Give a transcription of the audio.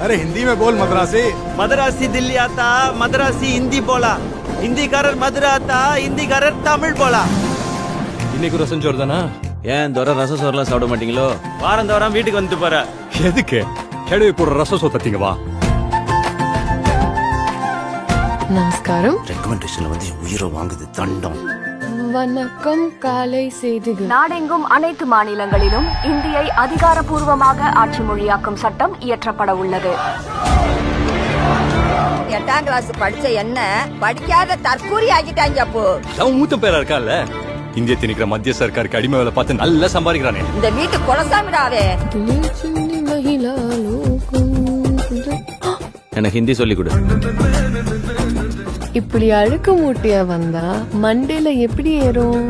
अरे हिंदी में बोल मद्रासी। मद्रासी दिल्ली आता, मद्रासी हिंदी बोला. हिंदीக்காரர் மதுரை ஆத்தா, ஹிந்திக்காரர் தமிழ் போலா. இன்னைக்கு ரசம் சோறு தானா? ஏன் தோற ரசம் சோறுலாம் சாப்பிட மாட்டீங்களோ? வாரம் தோறம் வீட்டுக்கு வந்து போற. எதுக்கு? கேடுவி போடுற ரசம் சோத்தீங்க வா. நமஸ்காரம். ரெக்கமெண்டேஷன்ல வந்து உயிரை வாங்குது தண்டம். வணக்கம். காலை செய்திகள். நாடெங்கும் அனைத்து மாநிலங்களிலும் இந்தியை அதிகாரப்பூர்வமாக ஆட்சி மொழியாக்கும் சட்டம் இயற்றப்பட உள்ளது. 8ஆம் கிளாஸ் படிச்ச என்ன படிக்காத தற்கூரி ஆகிட்டாங்க. அப்போ அவன் மூத்த பேரா இருக்கான்ல, இந்திய திணிக்கிற மத்திய சர்க்காருக்கு அடிமை வேலை பார்த்து நல்லா சம்பாதிக்கிறானே. இந்த வீட்டு குலசாமிடாவே. எனக்கு ஹிந்தி சொல்லி கொடு. இப்படி அழுக்கு மூட்டையா வந்தா மண்டையில எப்படி ஏறும்?